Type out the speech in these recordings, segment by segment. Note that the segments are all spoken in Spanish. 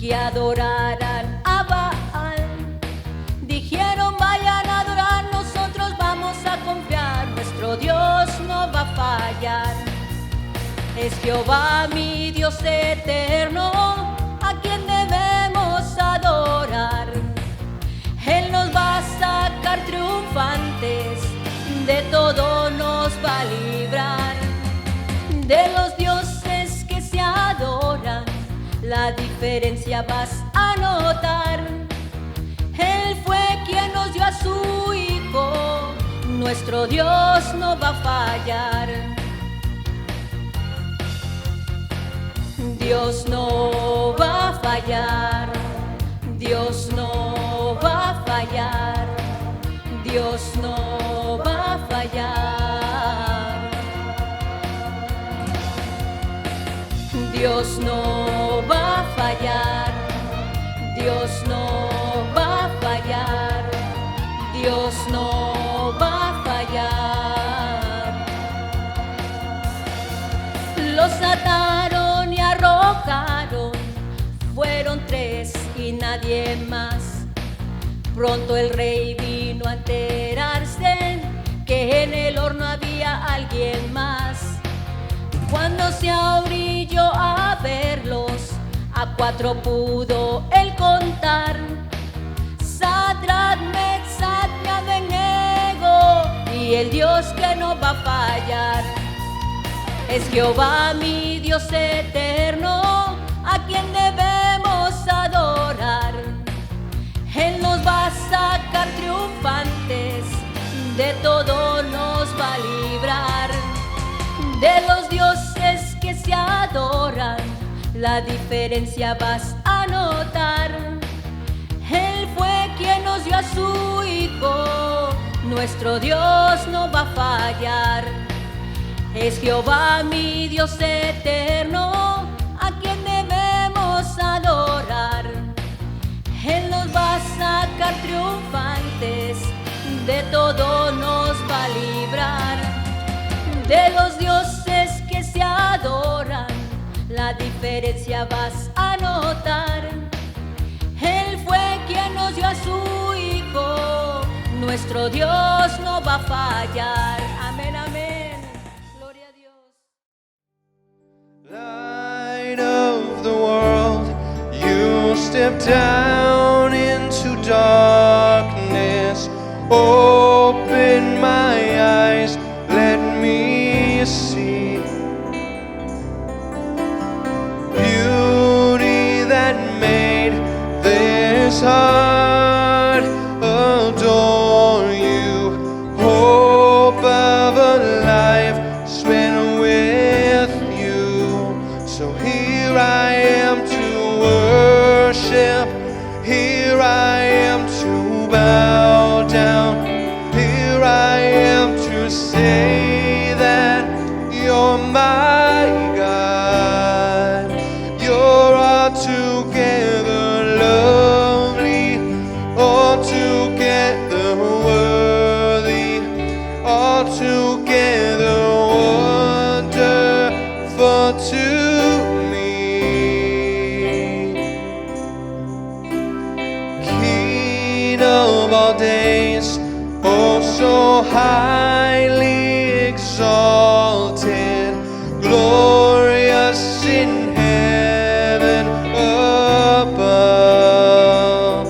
que adoraran a Baal. Dijeron: vayan a adorar, nosotros vamos a confiar, nuestro Dios no va a fallar. Es Jehová mi Dios eterno, a quien debemos adorar. Él nos va a sacar triunfantes, de todo nos va a librar. De los dioses que se adoran, la diferencia vas a notar. Él fue quien nos dio a su Hijo, nuestro Dios no va a fallar. Dios no va a fallar, Dios no va a fallar, Dios no va a fallar. Dios no va a fallar, Dios no va a fallar, Dios no va a fallar. Los ataron y arrojaron, fueron 3 y nadie más. Pronto el rey vino a enterarse que en el horno había alguien más. Cuando se abrilló a verlos, a 4 pudo él contar: Sadrach, Mesach y Abednego, y el Dios que no va a fallar. Es Jehová mi Dios eterno, a quien debemos adorar. Él nos va a sacar triunfantes, de todo nos va a librar. De los dioses que se adoran, la diferencia vas a notar. Él fue quien nos dio a su Hijo, nuestro Dios no va a fallar. Es Jehová mi Dios eterno, a quien debemos adorar. Él nos va a sacar triunfantes, de todo nos va a librar. De los dioses que se adoran, la diferencia vas a notar. Él fue quien nos dio a su Hijo, nuestro Dios no va a fallar. Amén, amén. Gloria a Dios. Light of the world, you step down into darkness. Open my eyes, let me see beauty that made this heart adore you. Hope of a life spent with you. So here I am to worship, here I am to bow down, here I am to say that you're my God. You're altogether lovely, altogether worthy, altogether wonderful to me. King of all days, oh so highly exalted, glorious in heaven above.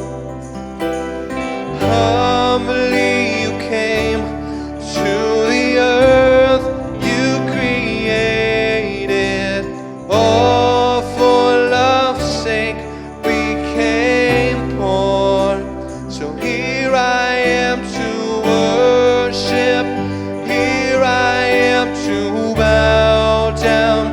Humbly you came to the earth you created, all for love's sake became poor. So here I am to worship, here I am to bow down,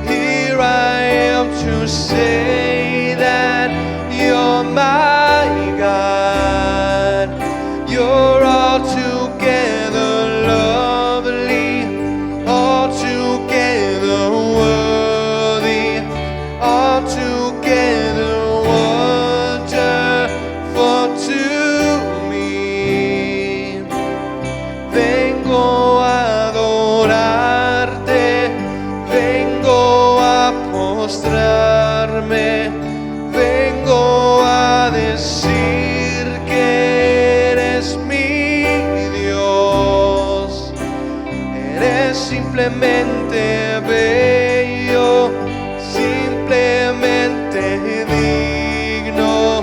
here I am to say that you're my God. You're altogether lovely, altogether worthy, altogether wonderful to me. Vengo a adorarte, vengo a postrarme simplemente bello, simplemente digno,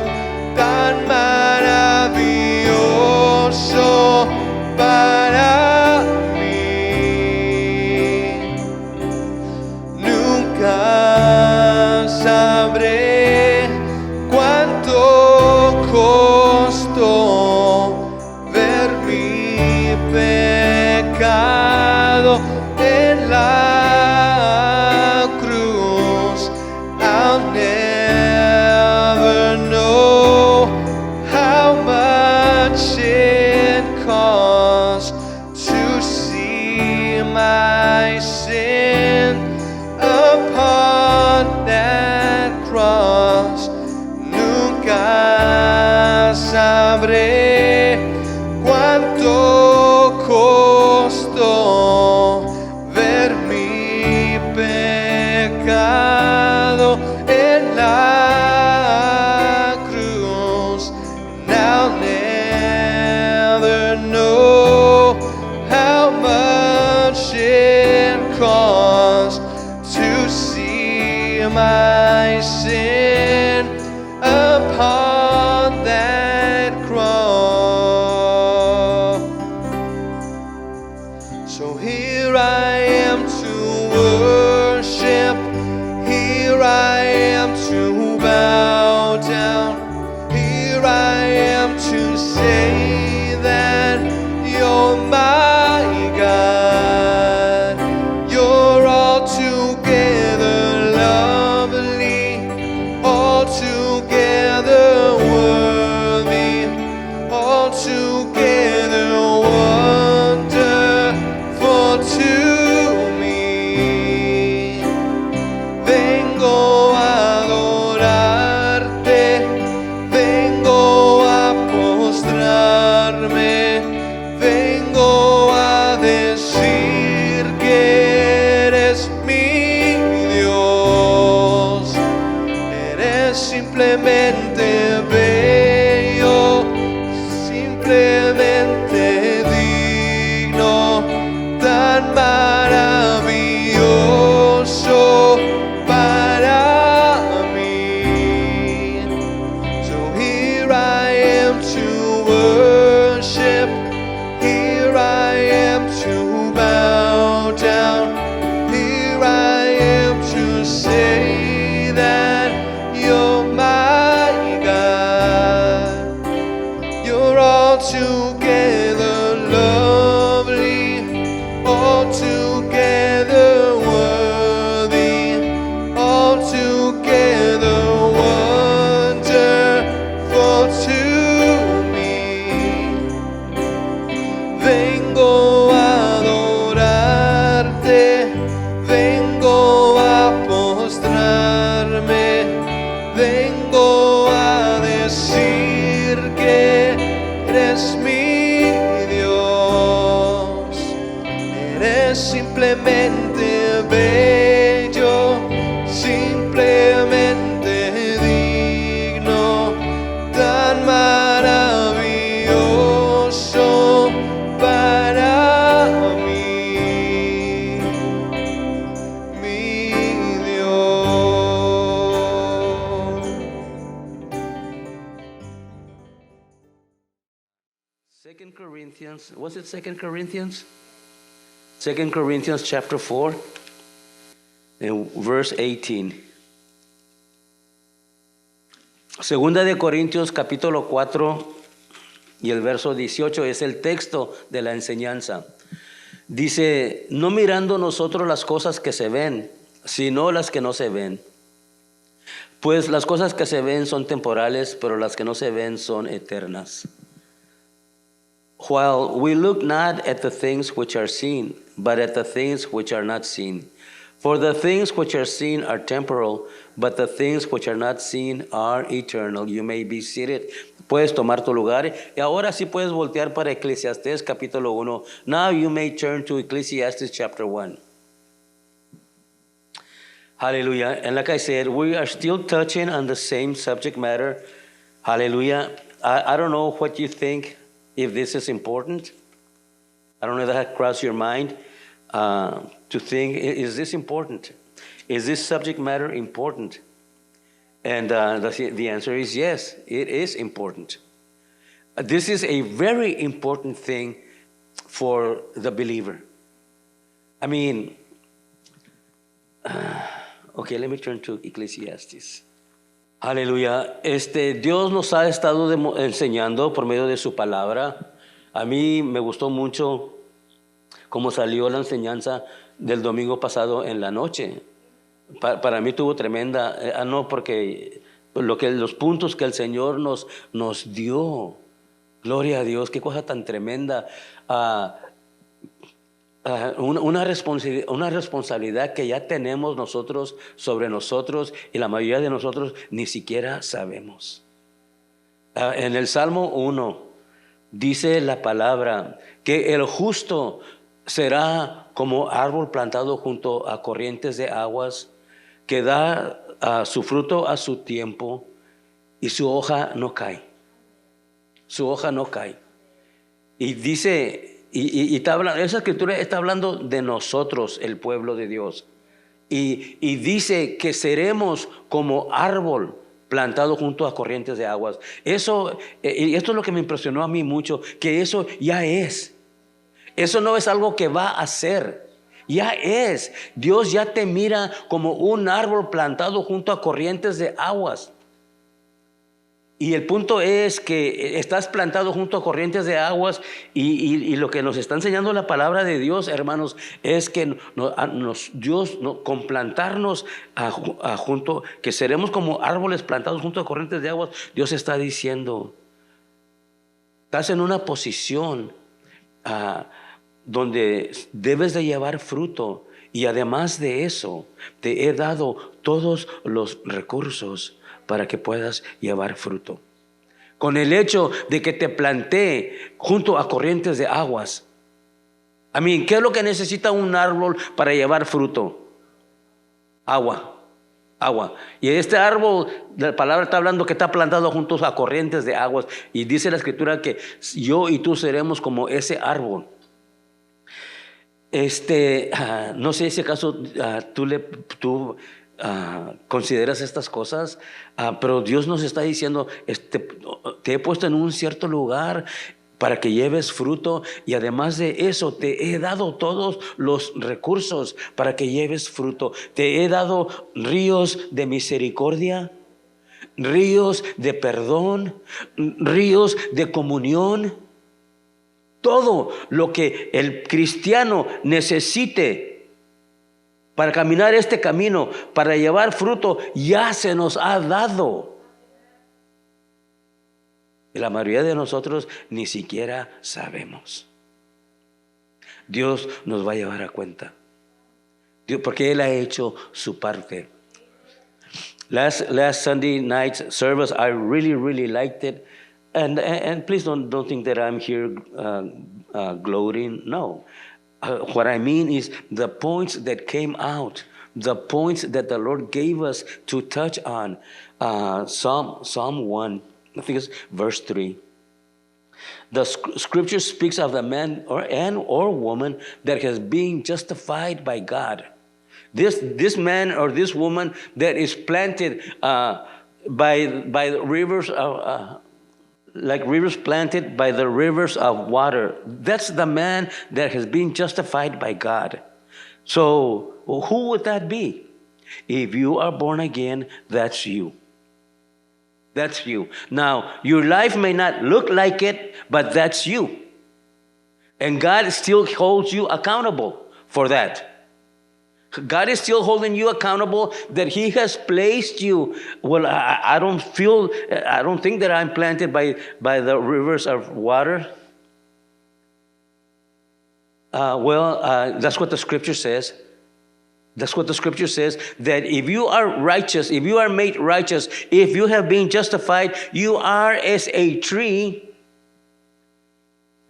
tan maravilloso para mí. Nunca sabré cuánto costó ver mi pecado en la cruz. I'll never know how much it cost to see my sin upon that cross. Nunca sabré cuánto costó ver mi pecado en la cruz. And I'll never know how much it cost to see my sin upon that cross. So here I am to worship, here I am to bow down, here I am to say that you're my God. You're altogether lovely, altogether worthy, altogether wonderful to me. Vengo a adorarte, vengo a postrarme, vengo a decir que eres mi Dios. Eres simplemente bello, simplemente digno, tan maravilloso para mí. So here I am to worship, here I am to bow down, here I am to say that you're my God. You're altogether lovely, altogether worthy, altogether wonderful to me. Vengo a adorarte, vengo a postrarme, vengo a decir que eres mi Dios. Eres simplemente bello, simplemente digno, tan maravilloso para mí, mi Dios. Second Corinthians, was it 2 Corinthians? 2 Corinthians chapter 4 and verse 18. Segunda de Corintios capítulo 4 y el verso 18 es el texto de la enseñanza. Dice, no mirando nosotros las cosas que se ven, sino las que no se ven. Pues las cosas que se ven son temporales, pero las que no se ven son eternas. While we look not at the things which are seen, but at the things which are not seen. For the things which are seen are temporal, but the things which are not seen are eternal. You may be seated. Puedes tomar tu lugar. Y ahora sí puedes voltear para Eclesiastés capítulo 1. Now you may turn to Ecclesiastes chapter 1. Hallelujah. And like I said, we are still touching on the same subject matter. Hallelujah. I don't know what you think, if this is important. I don't know if that crossed your mind. to think, is this important? Is this subject matter important? And the answer is yes, it is important. This is a very important thing for the believer. I mean, okay, let me turn to Ecclesiastes. Aleluya. Dios nos ha estado enseñando por medio de su palabra. A mí me gustó mucho cómo salió la enseñanza del domingo pasado en la noche. Para mí tuvo tremenda, no, porque los puntos que el Señor nos dio. Gloria a Dios, qué cosa tan tremenda. Una responsabilidad que ya tenemos nosotros sobre nosotros, y la mayoría de nosotros ni siquiera sabemos. En el Salmo 1 dice la palabra que el justo será como árbol plantado junto a corrientes de aguas, que da su fruto a su tiempo y su hoja no cae. Su hoja no cae. Y dice, esa escritura está hablando de nosotros, el pueblo de Dios. Y dice que seremos como árbol plantado junto a corrientes de aguas. Eso, y esto es lo que me impresionó a mí mucho, que eso ya es. Eso no es algo que va a ser. Ya es. Dios ya te mira como un árbol plantado junto a corrientes de aguas. Y el punto es que estás plantado junto a corrientes de aguas, y lo que nos está enseñando la palabra de Dios, hermanos, es que Dios, con plantarnos junto, que seremos como árboles plantados junto a corrientes de aguas. Dios está diciendo, estás en una posición donde debes de llevar fruto, y además de eso te he dado todos los recursos para que puedas llevar fruto. Con el hecho de que te planté junto a corrientes de aguas. ¿Qué es lo que necesita un árbol para llevar fruto? Agua. Y este árbol, la palabra está hablando que está plantado junto a corrientes de aguas. Y dice la escritura que yo y tú seremos como ese árbol. No sé si acaso tú consideras estas cosas, pero Dios nos está diciendo, te he puesto en un cierto lugar para que lleves fruto, y además de eso te he dado todos los recursos para que lleves fruto. Te he dado ríos de misericordia, ríos de perdón, ríos de comunión. Todo lo que el cristiano necesite para caminar este camino, para llevar fruto, ya se nos ha dado. Y la mayoría de nosotros ni siquiera sabemos. Dios nos va a llevar a cuenta. Porque Él ha hecho su parte. Last Sunday night service, I really liked it. And please don't think that I'm here gloating. No. What I mean is the points that came out, the points that the Lord gave us to touch on. Psalm 1, I think it's verse 3. The scripture speaks of the man or woman that has been justified by God. This man or this woman that is planted by the rivers of like rivers planted by the rivers of water. That's the man that has been justified by God. So who would that be? If you are born again, that's you. That's you. Now, your life may not look like it, but that's you. And God still holds you accountable for that. God is still holding you accountable that He has placed you. Well, I don't think that I'm planted by the rivers of water. That's what the scripture says. That's what the scripture says, that if you are righteous, if you are made righteous, if you have been justified, you are as a tree,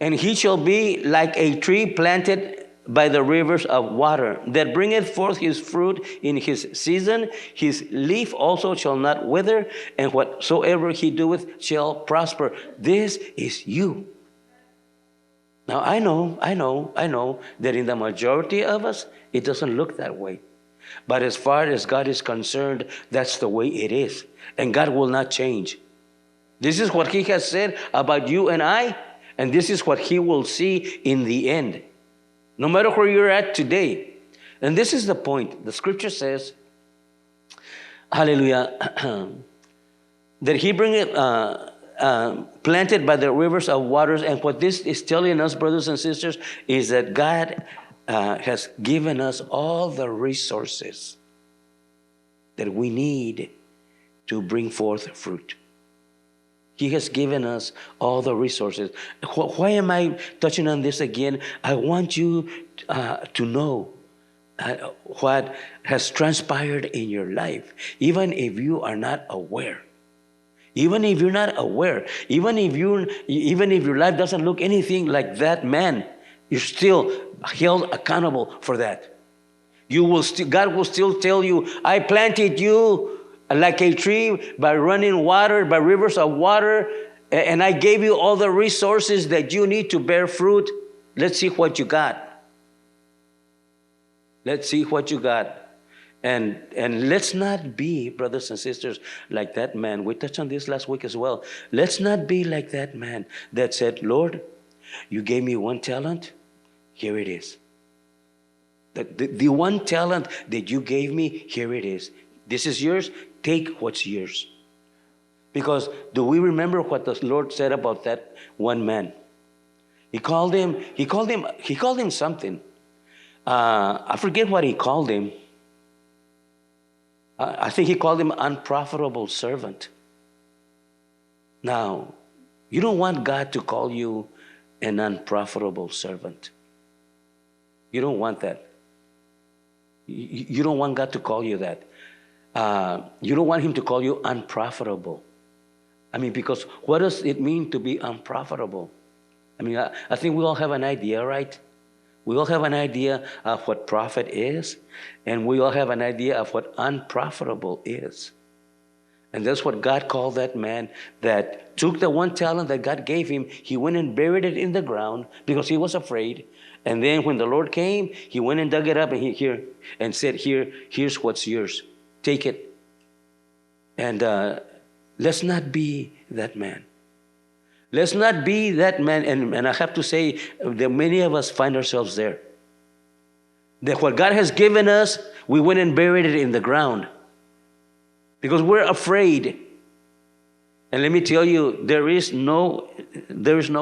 and he shall be like a tree planted by the rivers of water, that bringeth forth his fruit in his season. His leaf also shall not wither, and whatsoever he doeth shall prosper. This is you. Now, I know that in the majority of us, it doesn't look that way. But as far as God is concerned, that's the way it is. And God will not change. This is what He has said about you and I, and this is what He will see in the end. No matter where you're at today. And this is the point. The scripture says, hallelujah, that He bringeth planted by the rivers of waters. And what this is telling us, brothers and sisters, is that God has given us all the resources that we need to bring forth fruit. He has given us all the resources. Why am I touching on this again? I want you to know what has transpired in your life, even if you are not aware. Even if you're not aware, even if your life doesn't look anything like that man, you're still held accountable for that. God will still tell you, I planted you like a tree by running water, by rivers of water, and I gave you all the resources that you need to bear fruit. Let's see what you got. Let's see what you got. And let's not be, brothers and sisters, like that man. We touched on this last week as well. Let's not be like that man that said, Lord, you gave me 1 talent. Here it is. The 1 talent that you gave me, here it is. This is yours. Take what's yours. Because do we remember what the Lord said about that one man? He called him something. I forget what he called him. I think he called him unprofitable servant. Now, you don't want God to call you an unprofitable servant. You don't want that. You don't want God to call you that. You don't want Him to call you unprofitable. I mean, because what does it mean to be unprofitable? I mean, I think we all have an idea, right? We all have an idea of what profit is, and we all have an idea of what unprofitable is. And that's what God called that man that took the 1 talent that God gave him. He went and buried it in the ground because he was afraid. And then when the Lord came, he went and dug it up and said, here's what's yours. Take it. And let's not be that man. Let's not be that man. And I have to say that many of us find ourselves there. That what God has given us, we went and buried it in the ground. Because we're afraid. And let me tell you, there is no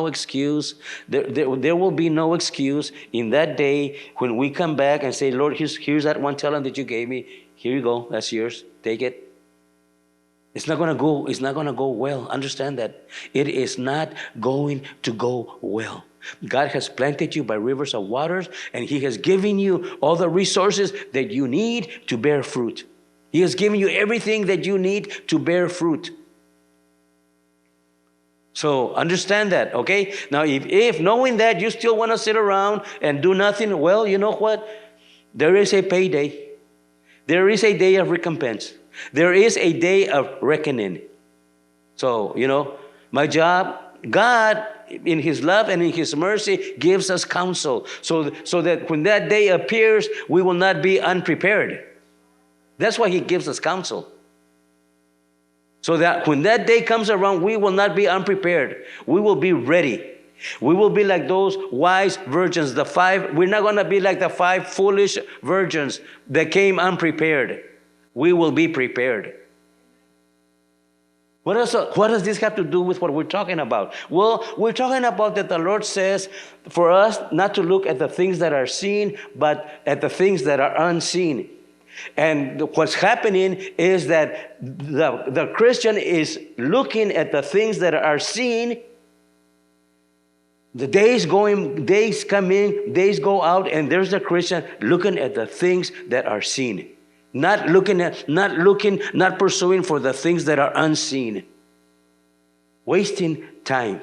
excuse. There will be no excuse in that day when we come back and say, Lord, here's that 1 talent that you gave me. Here you go. That's yours. Take it. It's not going to go well. Understand that. It is not going to go well. God has planted you by rivers of waters, and He has given you all the resources that you need to bear fruit. He has given you everything that you need to bear fruit. So understand that, okay? Now, if knowing that you still want to sit around and do nothing, well, you know what? There is a payday. There is a day of recompense. There is a day of reckoning. So, my job, God, in His love and in His mercy, gives us counsel so that when that day appears, we will not be unprepared. That's why He gives us counsel. So that when that day comes around, we will not be unprepared. We will be ready. We will be like those wise virgins, we're not going to be like the 5 foolish virgins that came unprepared. We will be prepared. What does this have to do with what we're talking about? Well, we're talking about that the Lord says for us not to look at the things that are seen, but at the things that are unseen. And what's happening is that the Christian is looking at the things that are seen. The days come in, days go out, and there's the Christian looking at the things that are seen. Not pursuing for the things that are unseen. Wasting time.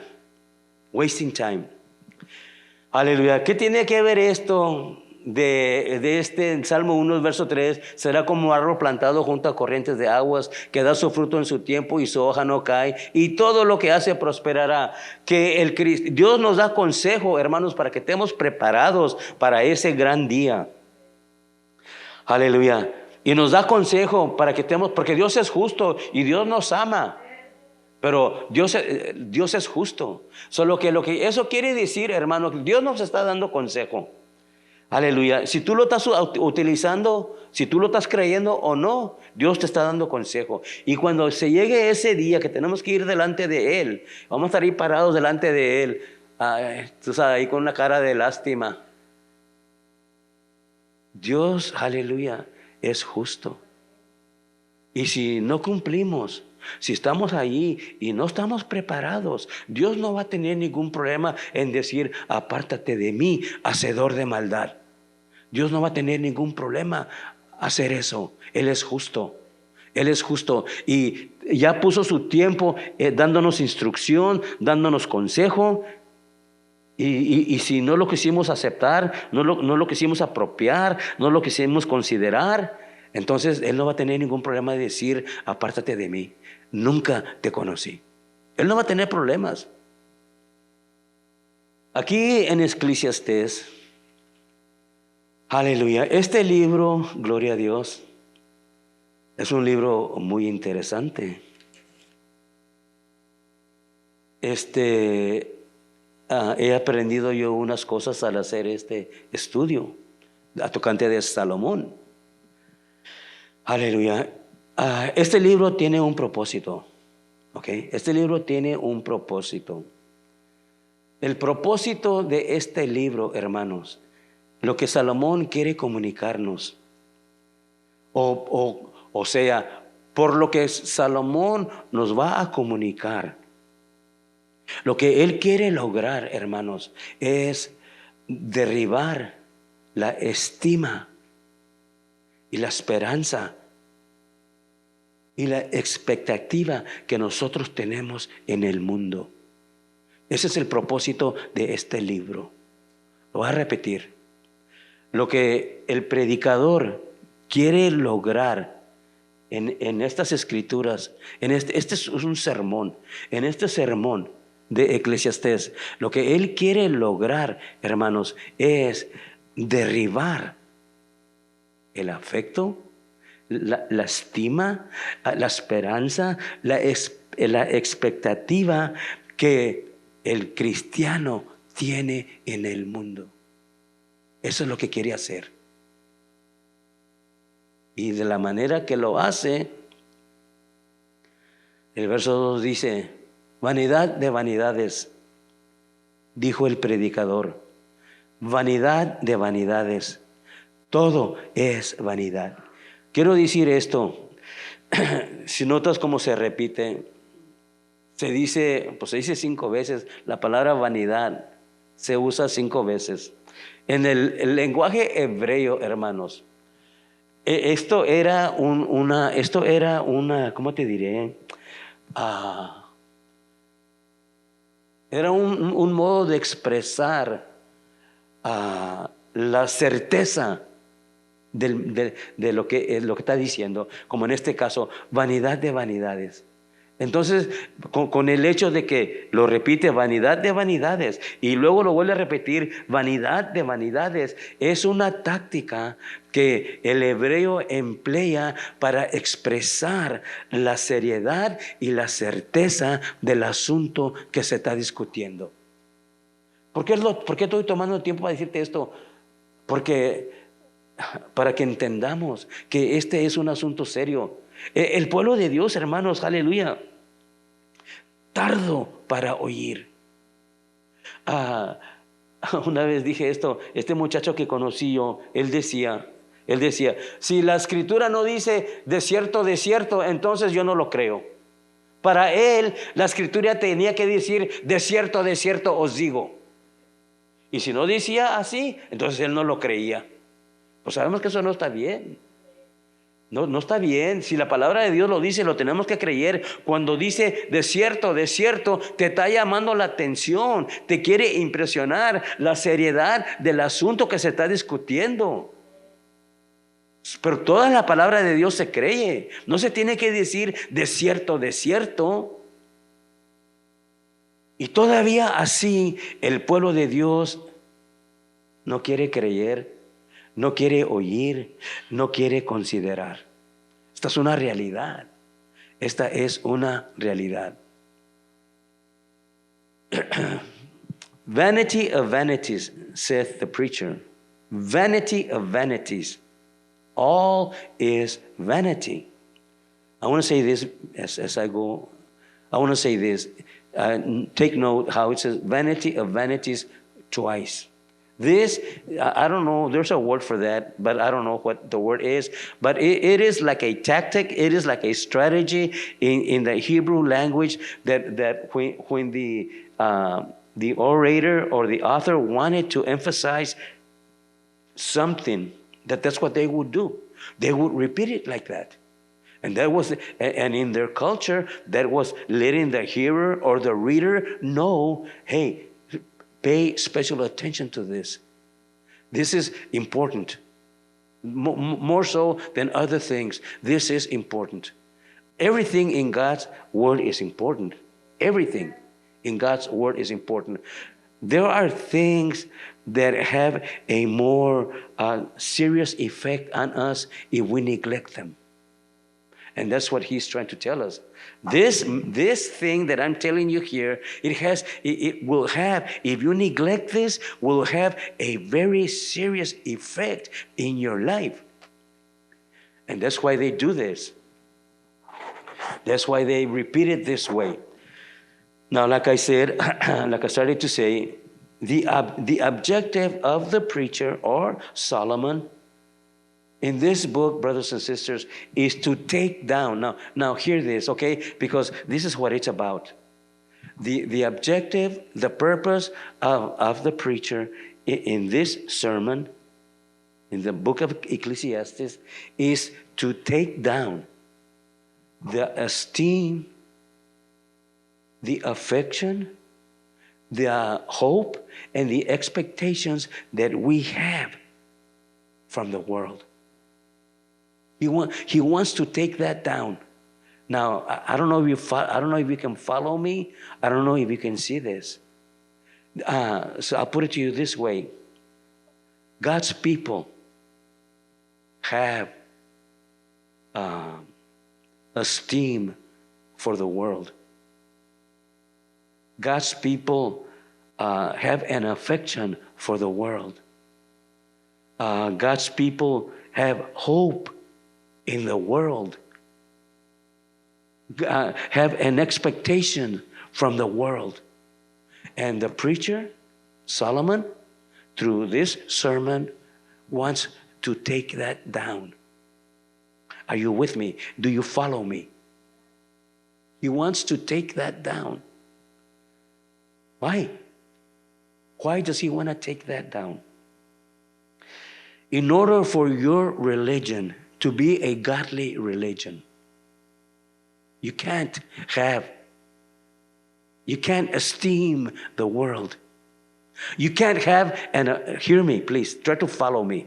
Hallelujah. ¿Qué tiene que ver esto de este Salmo 1, verso 3, será como árbol plantado junto a corrientes de aguas, que da su fruto en su tiempo y su hoja no cae, y todo lo que hace prosperará. Que Dios nos da consejo, hermanos, para que estemos preparados para ese gran día. Aleluya. Y nos da consejo para que estemos, porque Dios es justo y Dios nos ama. Pero Dios es justo. Solo que eso quiere decir, hermano, que Dios nos está dando consejo. Aleluya. Si tú lo estás utilizando, si tú lo estás creyendo o no, Dios te está dando consejo. Y cuando se llegue ese día que tenemos que ir delante de Él, vamos a estar ahí parados delante de Él, tú sabes, ahí con una cara de lástima. Dios, aleluya, es justo. Y si no cumplimos, si estamos allí y no estamos preparados, Dios no va a tener ningún problema en decir: apártate de mí, hacedor de maldad. Dios no va a tener ningún problema hacer eso. Él es justo. Él es justo. Y ya puso su tiempo dándonos instrucción, dándonos consejo. Y si no lo quisimos aceptar, no lo quisimos apropiar, no lo quisimos considerar, entonces Él no va a tener ningún problema de decir: apártate de mí, nunca te conocí. Él no va a tener problemas. Aquí en Eclesiastés, aleluya, este libro, gloria a Dios, es un libro muy interesante. He aprendido yo unas cosas al hacer este estudio a tocante de Salomón. Aleluya. Este libro tiene un propósito. ¿Okay? Este libro tiene un propósito. El propósito de este libro, hermanos, lo que Salomón quiere comunicarnos, o sea, por lo que Salomón nos va a comunicar, lo que él quiere lograr, hermanos, es derribar la estima y la esperanza y la expectativa que nosotros tenemos en el mundo. Ese es el propósito de este libro. Lo voy a repetir. Lo que el predicador quiere lograr en estas escrituras, este es un sermón, en este sermón de Eclesiastés, lo que él quiere lograr, hermanos, es derribar el afecto, la estima, la esperanza, la expectativa que el cristiano tiene en el mundo. Eso es lo que quiere hacer. Y de la manera que lo hace, el verso 2 dice: vanidad de vanidades, dijo el predicador. Vanidad de vanidades. Todo es vanidad. Quiero decir esto. Si notas cómo se repite, se dice 5 veces. La palabra vanidad se usa 5 veces. En el lenguaje hebreo, hermanos, esto era una, ¿cómo te diré? Era un modo de expresar la certeza de lo que está diciendo, como en este caso, vanidad de vanidades. Entonces, con el hecho de que lo repite, vanidad de vanidades, y luego lo vuelve a repetir, vanidad de vanidades, es una táctica que el hebreo emplea para expresar la seriedad y la certeza del asunto que se está discutiendo. ¿Por qué estoy tomando el tiempo para decirte esto? Porque para que entendamos que este es un asunto serio. El pueblo de Dios, hermanos, aleluya, tardo para oír. Una vez dije esto, este muchacho que conocí yo, él decía, si la escritura no dice de cierto, entonces yo no lo creo. Para él, la escritura tenía que decir de cierto os digo. Y si no decía así, entonces él no lo creía. Pues sabemos que eso no está bien. No, no está bien. Si la palabra de Dios lo dice, lo tenemos que creer. Cuando dice desierto, desierto, te está llamando la atención, te quiere impresionar la seriedad del asunto que se está discutiendo. Pero toda la palabra de Dios se cree. No se tiene que decir desierto, desierto. Y todavía así el pueblo de Dios no quiere creer, no quiere oír, no quiere considerar. Esta es una realidad. Esta es una realidad. Vanity of vanities, saith the preacher. Vanity of vanities. All is vanity. I want to say this as I go. I want to say this. Take note how it says vanity of vanities twice. This, I don't know, there's a word for that, but I don't know what the word is. But it is like a tactic, it is like a strategy in the Hebrew language that when the orator or the author wanted to emphasize something, that's what they would do. They would repeat it like that. And in their culture, that was letting the hearer or the reader know, hey, pay special attention to this. This is important. More so than other things. This is important. Everything in God's word is important. Everything in God's word is important. There are things that have a more serious effect on us if we neglect them. And that's what he's trying to tell us. This thing that I'm telling you here, it will have, if you neglect this, will have a very serious effect in your life. And that's why they do this. That's why they repeat it this way. Now, like I said, like I started to say, the objective of the preacher or Solomon in this book, brothers and sisters, is to take down. Now hear this, okay? Because this is what it's about. The objective, the purpose of the preacher in this sermon, in the book of Ecclesiastes, is to take down the esteem, the affection, the hope, and the expectations that we have from the world. He wants to take that down. Now, I don't know if you can follow me. I don't know if you can see this. So I'll put it to you this way. God's people have esteem for the world. God's people have an affection for the world. God's people have hope in the world, have an expectation from the world. And the preacher, Solomon, through this sermon, wants to take that down. Are you with me? Do you follow me? He wants to take that down. Why? Why does he want to take that down? In order for your religion to be a godly religion, you can't esteem the world. You can't have hear me, please, try to follow me.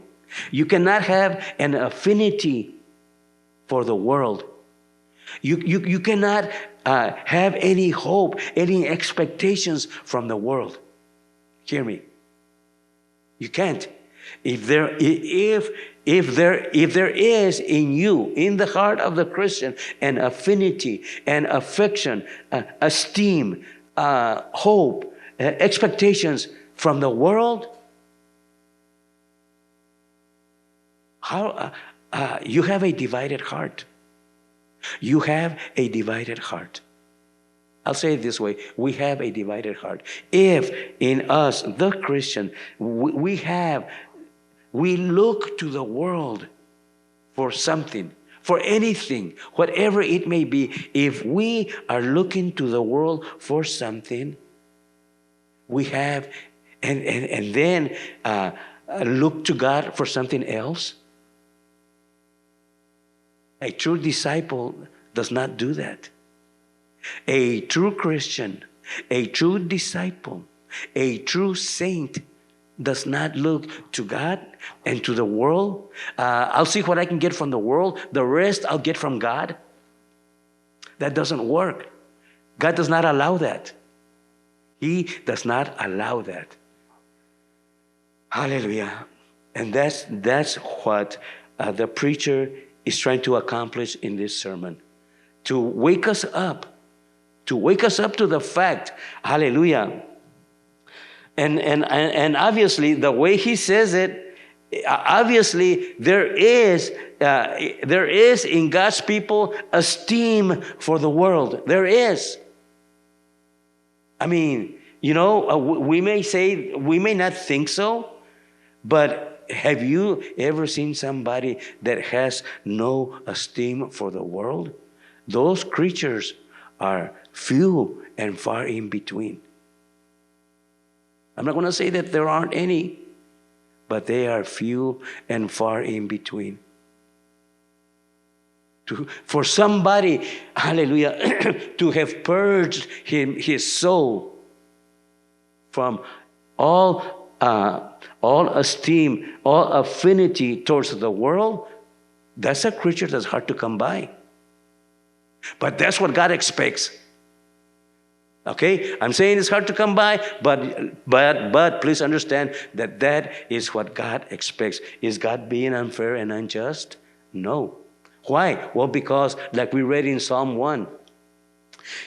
You cannot have an affinity for the world. You cannot have any hope, any expectations from the world. Hear me. You can't. If there is in you, in the heart of the Christian, an affinity, an affection, esteem, hope, expectations from the world, you have a divided heart. You have a divided heart. I'll say it this way. We have a divided heart. If in us, the Christian, we look to the world for something, for anything, whatever it may be, if we are looking to the world for something, we have, and then look to God for something else, A true disciple does not do that. A true Christian, a true disciple, a true saint does not look to God and to the world. I'll see what I can get from the world. The rest I'll get from God. That doesn't work. God does not allow that. He does not allow that. Hallelujah. And that's what the preacher is trying to accomplish in this sermon. To wake us up. To wake us up to the fact. Hallelujah. And obviously, the way he says it, obviously there is in God's people esteem for the world. There is. I mean, we may not think so, but have you ever seen somebody that has no esteem for the world? Those creatures are few and far in between. I'm not going to say that there aren't any, but they are few and far in between. For somebody, hallelujah, to have purged his soul from all esteem, all affinity towards the world, that's a creature that's hard to come by. But that's what God expects. Okay, I'm saying it's hard to come by, but please understand that is what God expects. Is God being unfair and unjust? No. Why? Well, because like we read in Psalm 1,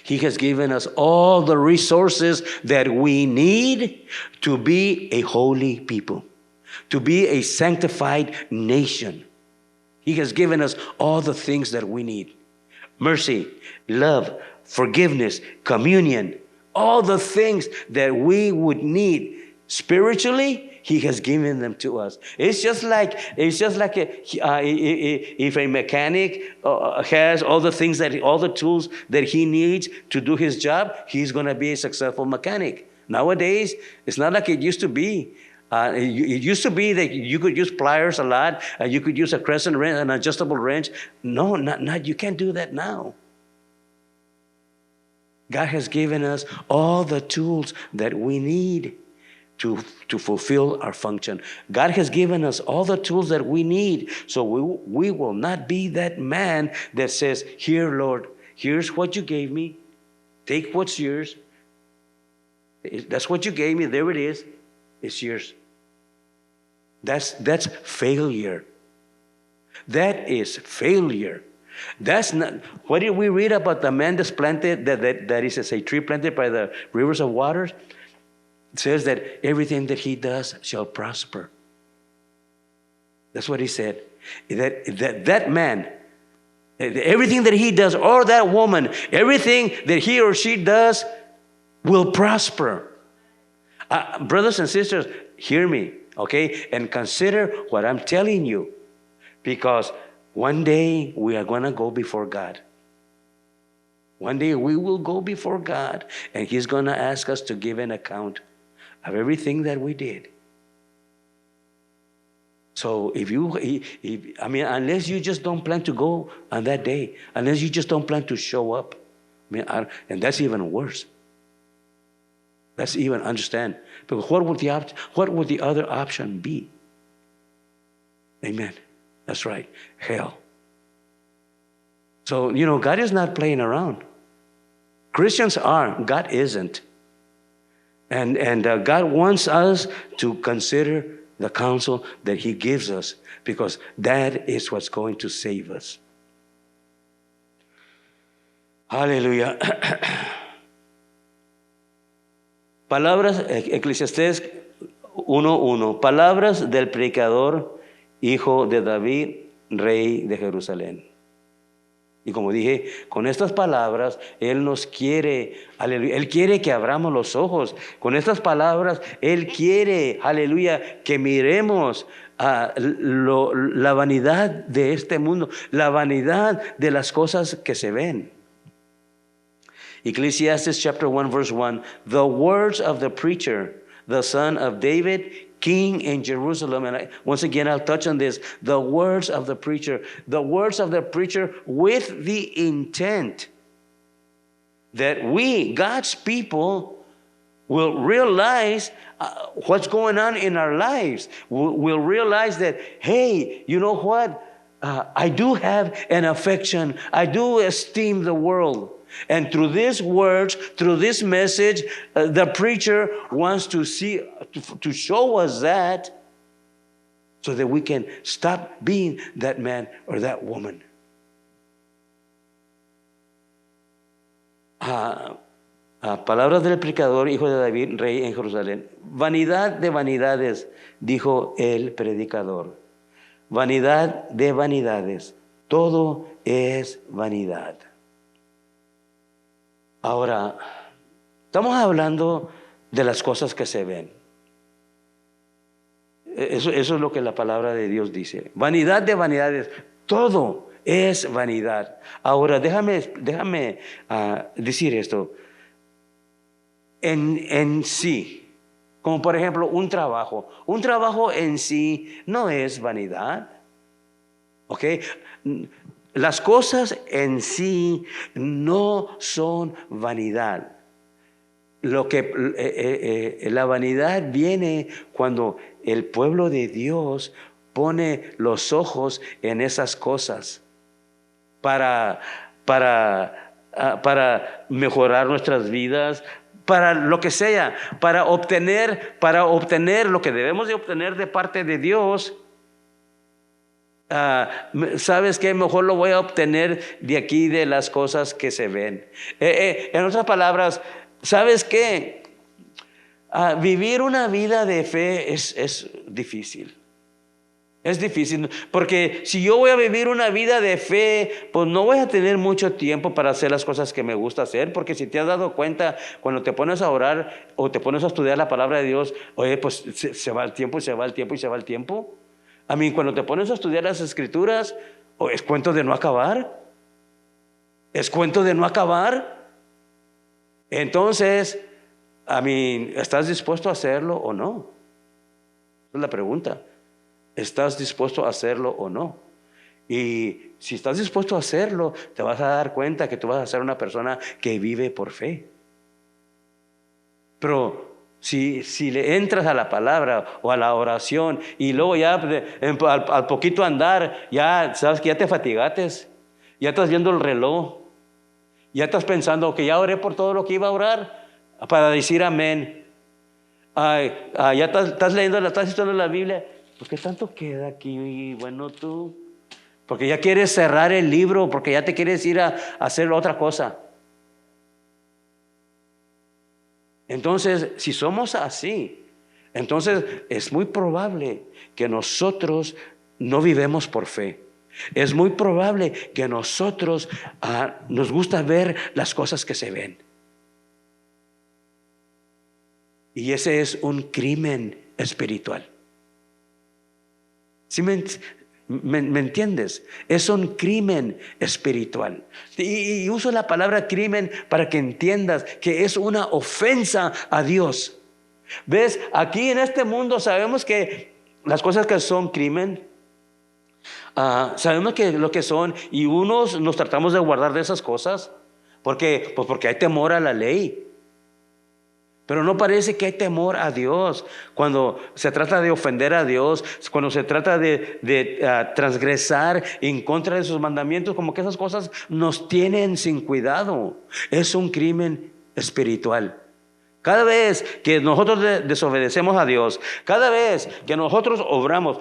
He has given us all the resources that we need to be a holy people, to be a sanctified nation. He has given us all the things that we need. Mercy, love, forgiveness, communion, all the things that we would need spiritually, He has given them to us. It's just like if a mechanic has all the tools that he needs to do his job, he's going to be a successful mechanic. Nowadays, it's not like it used to be. It used to be that you could use pliers a lot. You could use a crescent wrench, an adjustable wrench. No, not. You can't do that now. God has given us all the tools that we need to fulfill our function. God has given us all the tools that we need. So we will not be that man that says, "Here, Lord, here's what you gave me. Take what's yours. That's what you gave me. There it is. It's yours." That's failure. That is failure. That's not. What did we read about the man that's planted, that is a tree planted by the rivers of waters? It says that everything that he does shall prosper. That's what he said. That man, everything that he does, or that woman, everything that he or she does will prosper. Brothers and sisters, hear me, okay? And consider what I'm telling you. Because one day we are going to go before God. One day we will go before God, and He's going to ask us to give an account of everything that we did. So unless you just don't plan to go on that day, unless you just don't plan to show up, and that's even worse. That's even understand. Because what would the other option be? Amen. That's right. Hell. So, God is not playing around. Christians are. God isn't. And God wants us to consider the counsel that He gives us, because that is what's going to save us. Hallelujah. Palabras, Eclesiastés 1:1. Palabras del predicador, hijo de David, rey de Jerusalén. Y como dije, con estas palabras, Él nos quiere, aleluya, Él quiere que abramos los ojos. Con estas palabras, Él quiere, aleluya, que miremos la vanidad de este mundo, la vanidad de las cosas que se ven. Ecclesiastes chapter 1, verse 1. The words of the preacher, the son of David, king in Jerusalem. And once again, I'll touch on this. The words of the preacher. The words of the preacher with the intent that we, God's people, will realize what's going on in our lives. We'll realize that, hey, you know what? I do have an affection. I do esteem the world. And through these words, through this message, the preacher wants to show us that, so that we can stop being that man or that woman. Palabras del predicador, hijo de David, rey en Jerusalén. Vanidad de vanidades, dijo el predicador. Vanidad de vanidades. Todo es vanidad. Ahora, estamos hablando de las cosas que se ven. Eso es lo que la palabra de Dios dice. Vanidad de vanidades. Todo es vanidad. Ahora, déjame decir esto. En sí, como por ejemplo un trabajo. Un trabajo en sí no es vanidad. ¿Ok? Las cosas en sí no son vanidad. La vanidad viene cuando el pueblo de Dios pone los ojos en esas cosas para mejorar nuestras vidas, para lo que sea, para obtener lo que debemos de obtener de parte de Dios. ¿Sabes qué? Mejor lo voy a obtener de aquí, de las cosas que se ven. En otras palabras, ¿sabes qué? Vivir una vida de fe es difícil. Es difícil, porque si yo voy a vivir una vida de fe, pues no voy a tener mucho tiempo para hacer las cosas que me gusta hacer, porque si te has dado cuenta, cuando te pones a orar o te pones a estudiar la palabra de Dios, oye, pues se va el tiempo y se va el tiempo y se va el tiempo. A mí, cuando te pones a estudiar las Escrituras, es cuento de no acabar. Es cuento de no acabar. Entonces, ¿estás dispuesto a hacerlo o no? Esa es la pregunta. ¿Estás dispuesto a hacerlo o no? Y si estás dispuesto a hacerlo, te vas a dar cuenta que tú vas a ser una persona que vive por fe. Pero si le entras a la palabra o a la oración y luego ya al poquito andar, ya sabes que ya te fatigates, ya estás viendo el reloj, ya estás pensando que ya oré por todo lo que iba a orar para decir amén. Ya estás leyendo, estás estudiando la Biblia. ¿Por qué tanto queda aquí? Bueno, tú, porque ya quieres cerrar el libro, porque ya te quieres ir a hacer otra cosa. Entonces, si somos así, entonces es muy probable que nosotros no vivemos por fe. Es muy probable que nosotros nos gusta ver las cosas que se ven. Y ese es un crimen espiritual. ¿Sí me entiendes? Es un crimen espiritual. Y uso la palabra crimen para que entiendas que es una ofensa a Dios. ¿Ves? Aquí en este mundo sabemos que las cosas que son crimen, sabemos que lo que son, y unos nos tratamos de guardar de esas cosas. ¿Por qué? Pues porque hay temor a la ley. Pero no parece que hay temor a Dios cuando se trata de ofender a Dios, cuando se trata de transgresar en contra de sus mandamientos, como que esas cosas nos tienen sin cuidado. Es un crimen espiritual. Cada vez que nosotros desobedecemos a Dios, cada vez que nosotros obramos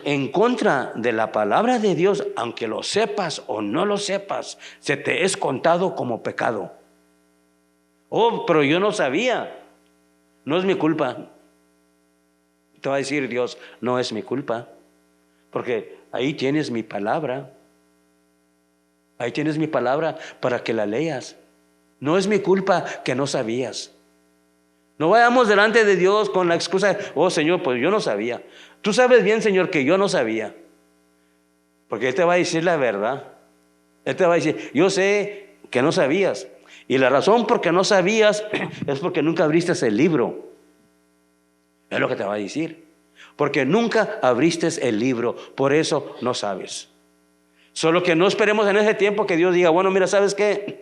en contra de la palabra de Dios, aunque lo sepas o no lo sepas, se te es contado como pecado. Oh, pero yo no sabía. No es mi culpa. Te va a decir Dios, no es mi culpa, porque ahí tienes mi palabra. Ahí tienes mi palabra para que la leas. No es mi culpa que no sabías. No vayamos delante de Dios con la excusa, oh Señor, pues yo no sabía. Tú sabes bien, Señor, que yo no sabía. Porque Él te va a decir la verdad. Él te va a decir, yo sé que no sabías. Y la razón por que no sabías es porque nunca abriste el libro. Es lo que te va a decir. Porque nunca abriste el libro, por eso no sabes. Solo que no esperemos en ese tiempo que Dios diga, bueno, mira, ¿sabes qué?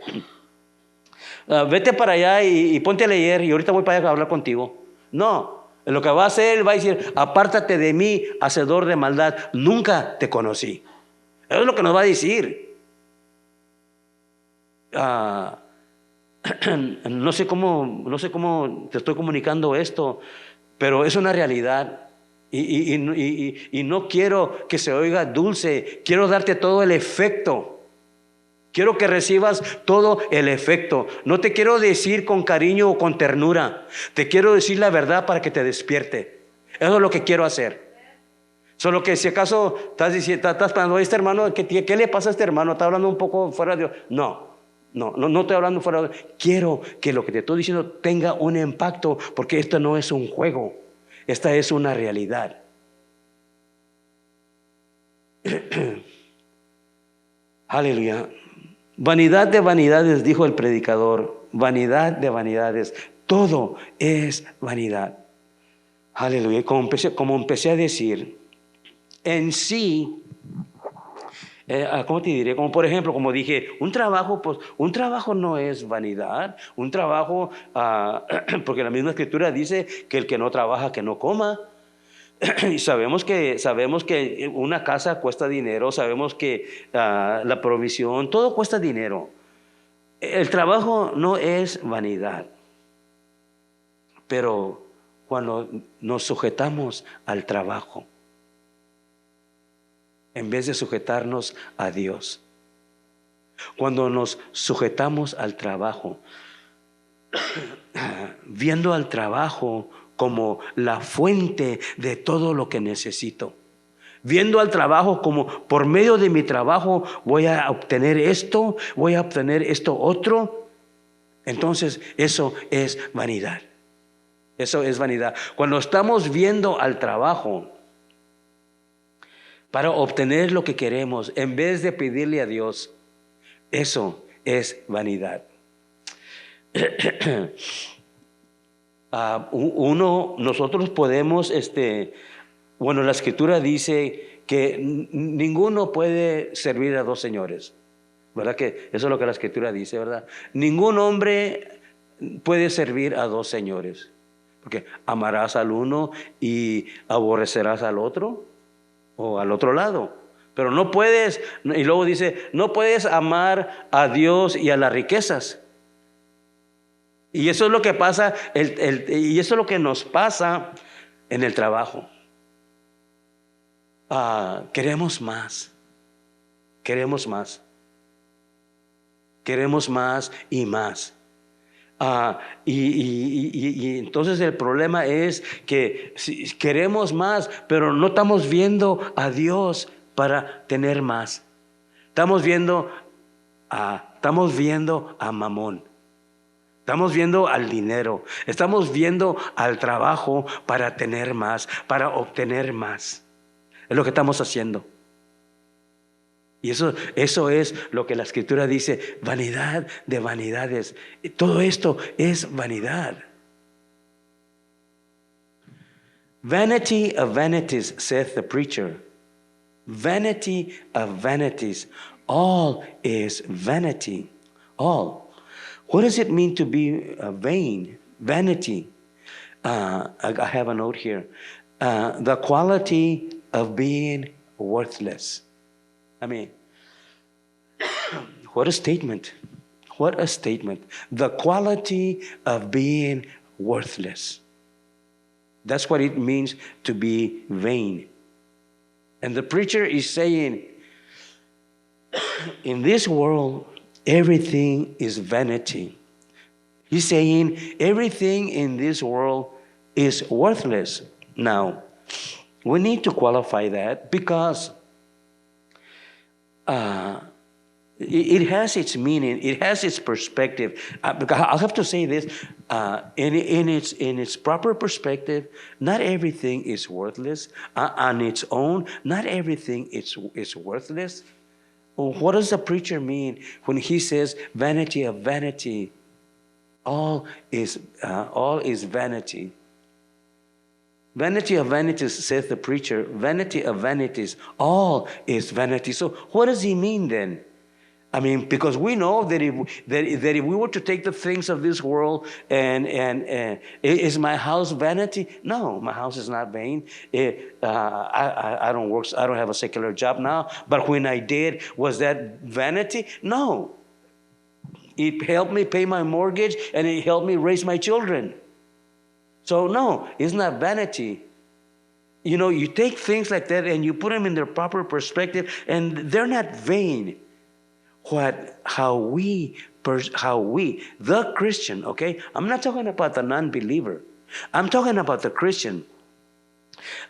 Vete para allá y ponte a leer y ahorita voy para allá a hablar contigo. No, lo que va a hacer, Él va a decir, apártate de mí, hacedor de maldad, nunca te conocí. Eso es lo que nos va a decir. No sé cómo te estoy comunicando esto, pero es una realidad. Y no quiero que se oiga dulce, quiero darte todo el efecto. Quiero que recibas todo el efecto. No te quiero decir con cariño o con ternura. Te quiero decir la verdad para que te despierte. Eso es lo que quiero hacer. Solo que si acaso estás pensando, este hermano, ¿qué le pasa a este hermano? ¿Está hablando un poco fuera de Dios? No estoy hablando fuera de Dios. Quiero que lo que te estoy diciendo tenga un impacto, porque esto no es un juego. Esta es una realidad. Aleluya. Vanidad de vanidades, dijo el predicador. Vanidad de vanidades. Todo es vanidad. Aleluya. Como empecé a decir, en sí, ¿cómo te diré? Como por ejemplo, como dije, un trabajo no es vanidad. Un trabajo, porque la misma escritura dice que el que no trabaja, que no coma. Y sabemos que una casa cuesta dinero, sabemos que la provisión, todo cuesta dinero. El trabajo no es vanidad. Pero cuando nos sujetamos al trabajo, en vez de sujetarnos a Dios, cuando nos sujetamos al trabajo, viendo al trabajo como la fuente de todo lo que necesito, viendo al trabajo como por medio de mi trabajo voy a obtener esto, voy a obtener esto otro, entonces eso es vanidad. Eso es vanidad. Cuando estamos viendo al trabajo para obtener lo que queremos, en vez de pedirle a Dios, eso es vanidad. Nosotros podemos, la escritura dice que ninguno puede servir a dos señores, ¿verdad? Que eso es lo que la escritura dice, ¿verdad? Ningún hombre puede servir a dos señores, porque amarás al uno y aborrecerás al otro, o al otro lado. Pero no puedes, y luego dice, no puedes amar a Dios y a las riquezas. Y eso es lo que pasa, y eso es lo que nos pasa en el trabajo. Queremos más y más. Y entonces el problema es que queremos más, pero no estamos viendo a Dios para tener más. Estamos viendo a Mamón. Estamos viendo al dinero. Estamos viendo al trabajo para tener más, para obtener más. Es lo que estamos haciendo. Y eso es lo que la escritura dice, vanidad de vanidades. Todo esto es vanidad. Vanity of vanities, saith the preacher. Vanity of vanities. All is vanity. All. What does it mean to be vain? Vanity. I have a note here. The quality of being worthless. I mean, what a statement. What a statement. The quality of being worthless. That's what it means to be vain. And the preacher is saying, in this world, everything is vanity. He's saying everything in this world is worthless. Now, we need to qualify that because it has its meaning, it has its perspective. I'll have to say this, in its proper perspective, not everything is worthless. On its own, not everything is worthless. What does the preacher mean when he says vanity of vanity? All is vanity. Vanity of vanities, says the preacher. Vanity of vanities, all is vanity. So what does he mean then? I mean, because we know that if we were to take the things of this world and is my house vanity? No, my house is not vain. I don't work. I don't have a secular job now. But when I did, was that vanity? No. It helped me pay my mortgage and it helped me raise my children. So no, it's not vanity. You know, you take things like that and you put them in their proper perspective, and they're not vain. How we, the Christian, okay? I'm not talking about the non-believer. I'm talking about the Christian.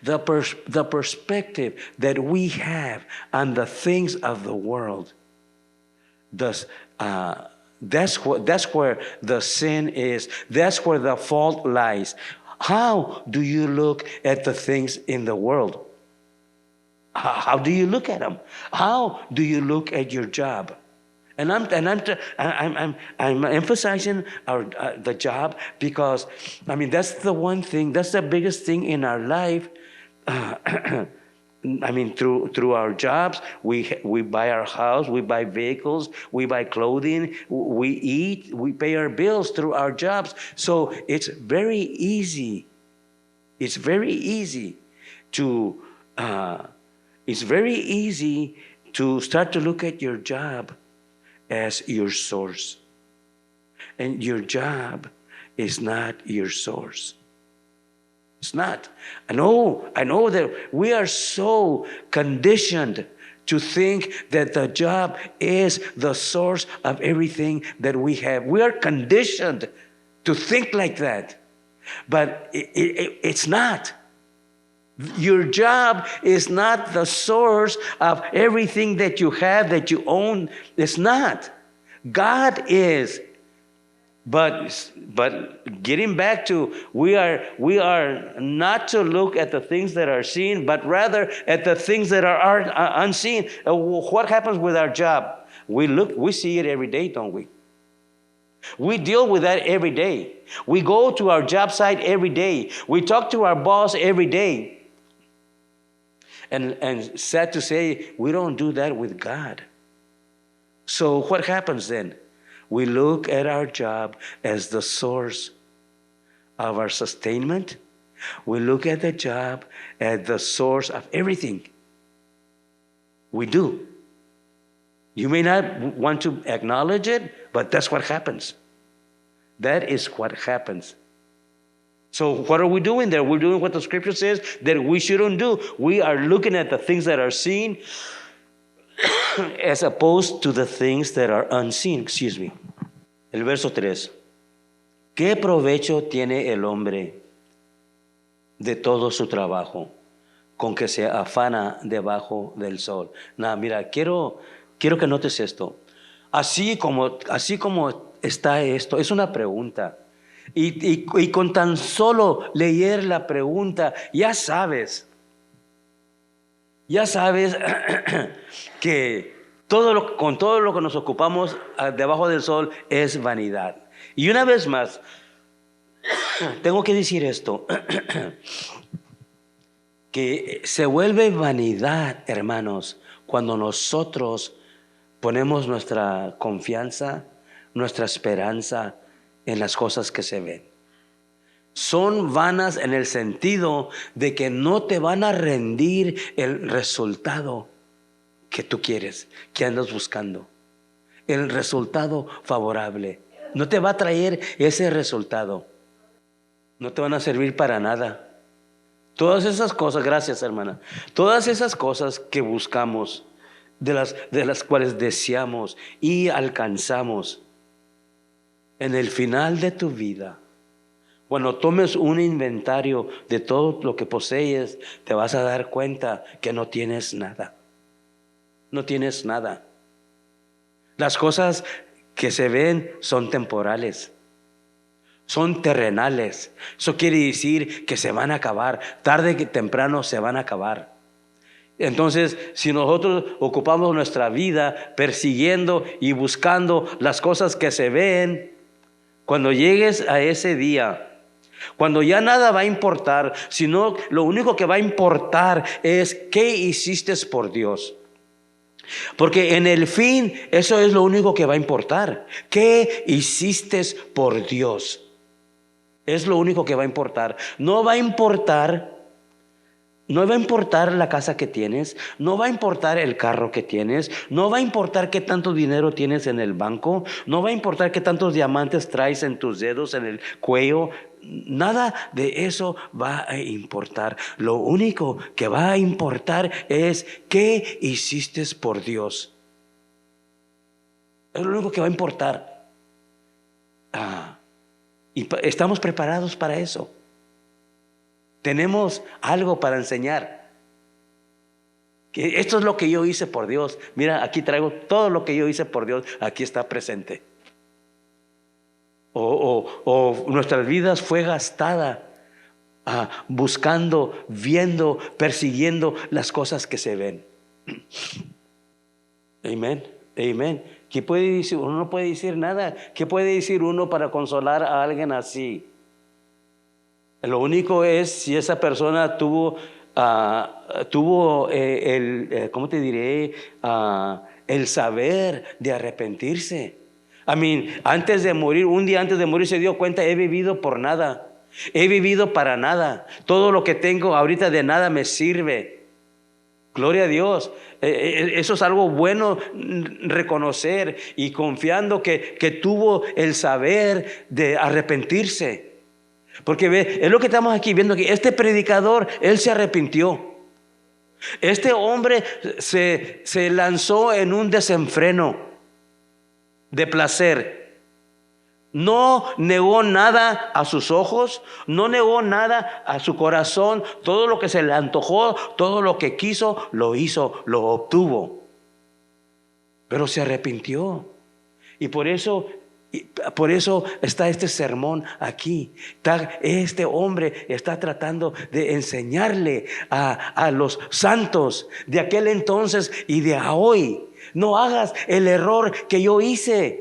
The perspective that we have on the things of the world. That's where the sin is. That's where the fault lies. How do you look at the things in the world? How do you look at them? How do you look at your job? And I'm emphasizing the job because, I mean, that's the one thing, that's the biggest thing in our life. I mean, through our jobs, we buy our house, we buy vehicles, we buy clothing, we eat, we pay our bills through our jobs. So it's very easy. It's very easy to start to look at your job as your source. And your job is not your source. It's not. I know that we are so conditioned to think that the job is the source of everything that we have. We are conditioned to think like that. But it's not. Your job is not the source of everything that you have, that you own. It's not. God is. But getting back to, we are not to look at the things that are seen, but rather at the things that are unseen. What happens with our job? We see it every day, don't we? We deal with that every day. We go to our job site every day. We talk to our boss every day. And sad to say, we don't do that with God. So what happens then? We look at our job as the source of our sustainment. We look at the job as the source of everything. We do. You may not want to acknowledge it, but that's what happens. That is what happens. So what are we doing there? We're doing what the scripture says that we shouldn't do. We are looking at the things that are seen as opposed to the things that are unseen. Excuse me. El verso 3. ¿Qué provecho tiene el hombre de todo su trabajo con que se afana debajo del sol? Nada, mira, quiero que notes esto. Así como está esto, es una pregunta. Y con tan solo leer la pregunta, ya sabes que con todo lo que nos ocupamos debajo del sol es vanidad. Y una vez más, tengo que decir esto, que se vuelve vanidad, hermanos, cuando nosotros ponemos nuestra confianza, nuestra esperanza en las cosas que se ven. Son vanas en el sentido de que no te van a rendir el resultado que tú quieres, que andas buscando. El resultado favorable. No te va a traer ese resultado. No te van a servir para nada. Todas esas cosas, gracias hermana, todas esas cosas que buscamos, de las cuales deseamos y alcanzamos, en el final de tu vida, cuando tomes un inventario de todo lo que posees, te vas a dar cuenta que no tienes nada. No tienes nada. Las cosas que se ven son temporales, son terrenales. Eso quiere decir que se van a acabar. Tarde que temprano se van a acabar. Entonces, si nosotros ocupamos nuestra vida persiguiendo y buscando las cosas que se ven, cuando llegues a ese día, cuando ya nada va a importar, sino lo único que va a importar es qué hiciste por Dios. Porque en el fin, eso es lo único que va a importar. ¿Qué hiciste por Dios? Es lo único que va a importar. No va a importar la casa que tienes, no va a importar el carro que tienes, no va a importar qué tanto dinero tienes en el banco, no va a importar qué tantos diamantes traes en tus dedos, en el cuello. Nada de eso va a importar. Lo único que va a importar es qué hiciste por Dios. Es lo único que va a importar. Y estamos preparados para eso. Tenemos algo para enseñar. Que esto es lo que yo hice por Dios. Mira, aquí traigo todo lo que yo hice por Dios. Aquí está presente. O nuestras vidas fue gastada buscando, viendo, persiguiendo las cosas que se ven. Amén, amén. ¿Qué puede decir? Uno no puede decir nada. ¿Qué puede decir uno para consolar a alguien así? Lo único es si esa persona tuvo ¿cómo te diré? El saber de arrepentirse. Antes de morir, un día antes de morir se dio cuenta, he vivido por nada. He vivido para nada. Todo lo que tengo ahorita de nada me sirve. Gloria a Dios. Eso es algo bueno, reconocer y confiando que tuvo el saber de arrepentirse. Porque es lo que estamos aquí viendo aquí. Este predicador, él se arrepintió. Este hombre se lanzó en un desenfreno de placer. No negó nada a sus ojos, no negó nada a su corazón. Todo lo que se le antojó, todo lo que quiso, lo hizo, lo obtuvo. Pero se arrepintió. Y por eso está este sermón aquí. Este hombre está tratando de enseñarle a los santos de aquel entonces y de hoy. No hagas el error que yo hice.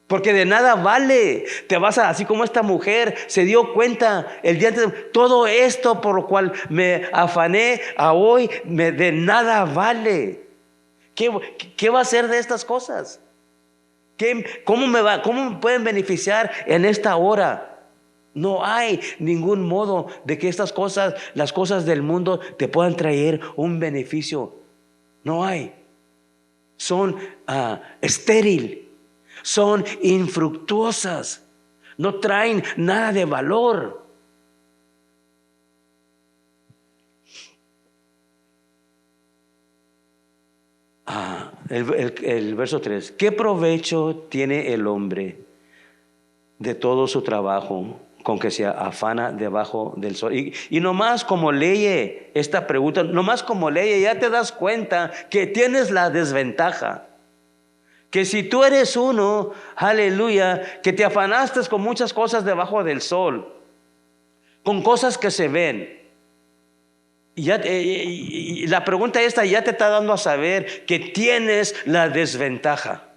Porque de nada vale. Te vas así como esta mujer se dio cuenta el día antes. Todo esto por lo cual me afané a hoy, de nada vale. ¿Qué va a hacer de estas cosas? ¿Cómo me pueden beneficiar en esta hora? No hay ningún modo de que estas cosas, las cosas del mundo, te puedan traer un beneficio. No hay. Son estéril. Son infructuosas. No traen nada de valor. El verso 3. ¿Qué provecho tiene el hombre de todo su trabajo con que se afana debajo del sol? Y nomás como lee esta pregunta, nomás como lee, ya te das cuenta que tienes la desventaja. Que si tú eres uno, aleluya, que te afanaste con muchas cosas debajo del sol, con cosas que se ven. Y la pregunta esta ya te está dando a saber que tienes la desventaja.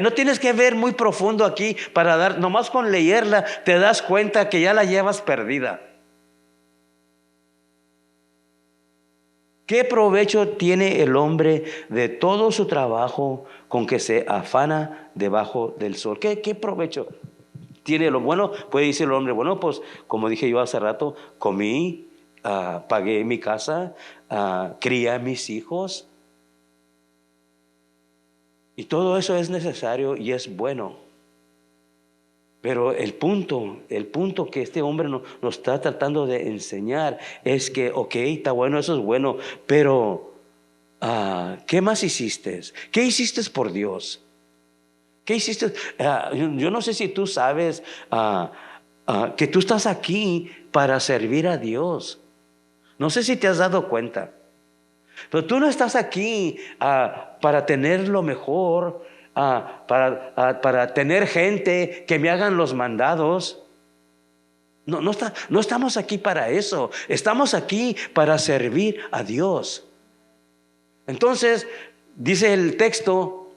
No tienes que ver muy profundo aquí para nomás con leerla te das cuenta que ya la llevas perdida. ¿Qué provecho tiene el hombre de todo su trabajo con que se afana debajo del sol? ¿Qué provecho tiene lo bueno? Puede decir el hombre, bueno, pues como dije yo hace rato, comí, pagué mi casa, crié a mis hijos. Y todo eso es necesario y es bueno. Pero el punto que este hombre nos está tratando de enseñar es que, está bueno, eso es bueno, pero ¿qué más hiciste? ¿Qué hiciste por Dios? ¿Qué hiciste? Yo no sé si tú sabes que tú estás aquí para servir a Dios. No sé si te has dado cuenta. Pero tú no estás aquí para tener lo mejor, para tener gente que me hagan los mandados. No estamos aquí para eso. Estamos aquí para servir a Dios. Entonces, dice el texto,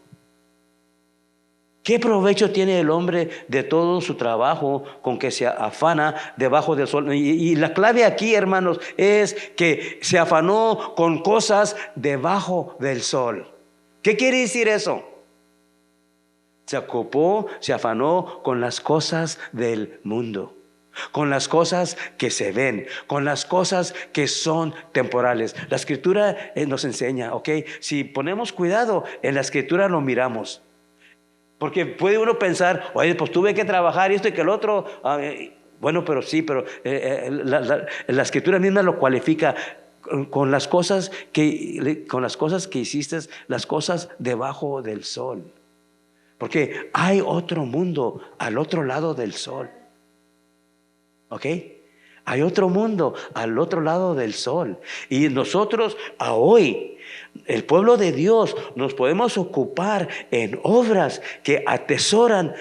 ¿qué provecho tiene el hombre de todo su trabajo con que se afana debajo del sol? Y la clave aquí, hermanos, es que se afanó con cosas debajo del sol. ¿Qué quiere decir eso? Se ocupó, se afanó con las cosas del mundo, con las cosas que se ven, con las cosas que son temporales. La Escritura nos enseña, ¿ok? Si ponemos cuidado, en la Escritura lo miramos. Porque puede uno pensar, oye, pues tuve que trabajar esto y que el otro. Bueno, pero sí, pero la Escritura misma lo cualifica con las cosas que hiciste, las cosas debajo del sol. Porque hay otro mundo al otro lado del sol. ¿Ok? Hay otro mundo al otro lado del sol. Y nosotros hoy, el pueblo de Dios, nos podemos ocupar en obras que atesoran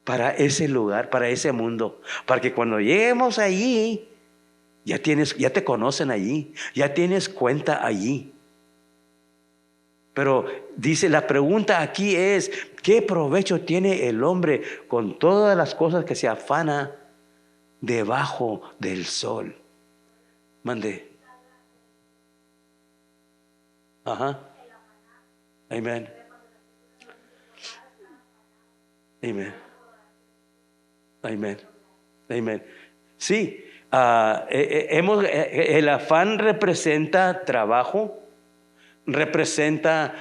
para ese lugar, para ese mundo. Para que cuando lleguemos allí, ya te conocen allí, ya tienes cuenta allí. Pero dice, la pregunta aquí es, ¿qué provecho tiene el hombre con todas las cosas que se afana debajo del sol? Mande. Ajá. Amén. Amén. Amén. Amén. Sí, el afán representa trabajo, representa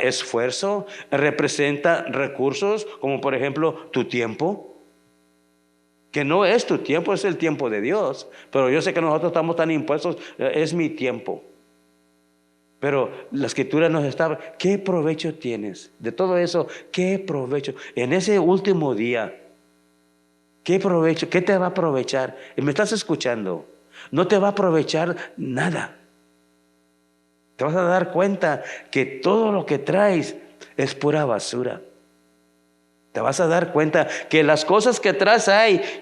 esfuerzo, representa recursos, como por ejemplo tu tiempo, que no es tu tiempo, es el tiempo de Dios. Pero yo sé que nosotros estamos tan impuestos, es mi tiempo. Pero la Escritura nos está, ¿qué provecho tienes de todo eso? ¿Qué provecho? En ese último día, ¿qué provecho? ¿Qué te va a aprovechar? ¿Me estás escuchando? No te va a aprovechar nada. Te vas a dar cuenta que todo lo que traes es pura basura. Te vas a dar cuenta que las cosas que traes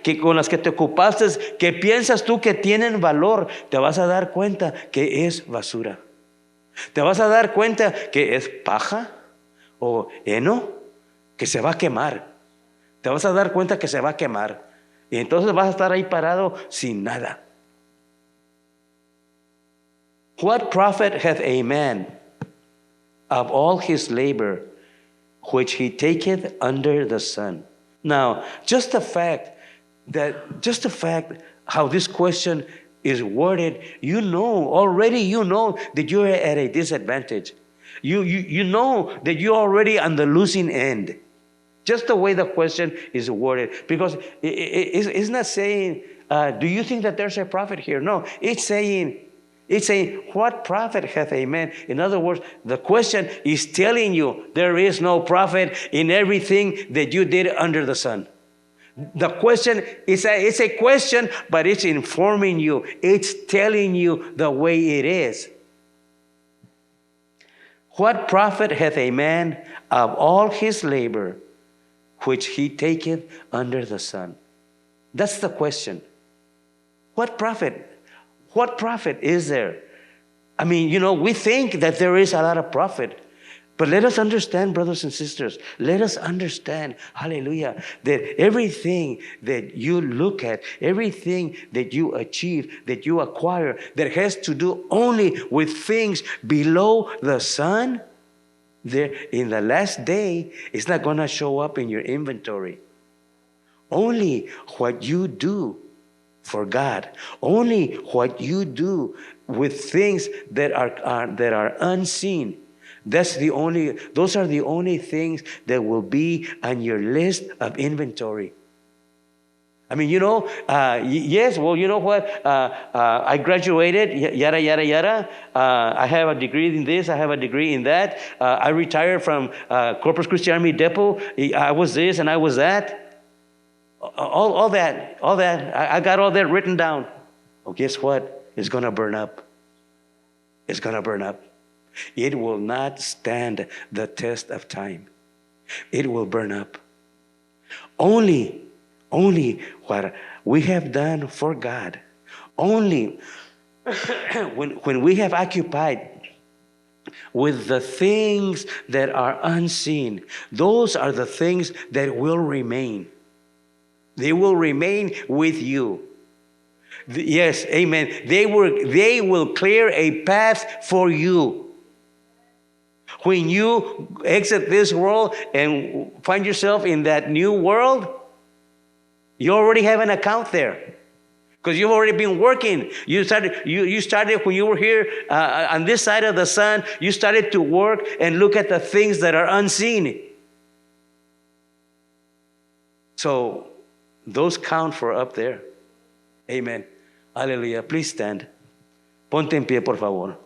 que con las que te ocupaste, que piensas tú que tienen valor, te vas a dar cuenta que es basura. Te vas a dar cuenta que es paja o heno que se va a quemar. Te vas a dar cuenta que se va a quemar. Y entonces vas a estar ahí parado sin nada. What profit hath a man of all his labor which he taketh under the sun? Now, just the fact how this question is worded, already you know that you're at a disadvantage. You know that you're already on the losing end. Just the way the question is worded. Because it's not saying, do you think that there's a profit here? No, it's saying, what profit hath a man? In other words, the question is telling you there is no profit in everything that you did under the sun. The question is it's a question, but it's informing you. It's telling you the way it is. What profit hath a man of all his labor which he taketh under the sun? That's the question. What profit? What profit is there? I mean, we think that there is a lot of profit. But let us understand, brothers and sisters, let us understand, hallelujah, that everything that you look at, everything that you achieve, that you acquire, that has to do only with things below the sun, there in the last day, it's not going to show up in your inventory. Only what you do for God, only what you do with things that are unseen. Those are the only things that will be on your list of inventory. I mean, yes, well, you know what? I graduated, yada, yada, yada. I have a degree in this, I have a degree in that. I retired from Corpus Christi Army Depot. I was this and I was that. All that. I got all that written down. Well, guess what? It's going to burn up. It's going to burn up. It will not stand the test of time. It will burn up. Only we have done for God. Only when we have occupied with the things that are unseen, those are the things that will remain. They will remain with you. Yes, amen. They will clear a path for you. When you exit this world and find yourself in that new world, you already have an account there. Because you've already been working. You started when you were here on this side of the sun. You started to work and look at the things that are unseen. So those count for up there. Amen. Hallelujah. Please stand. Ponte en pie, por favor.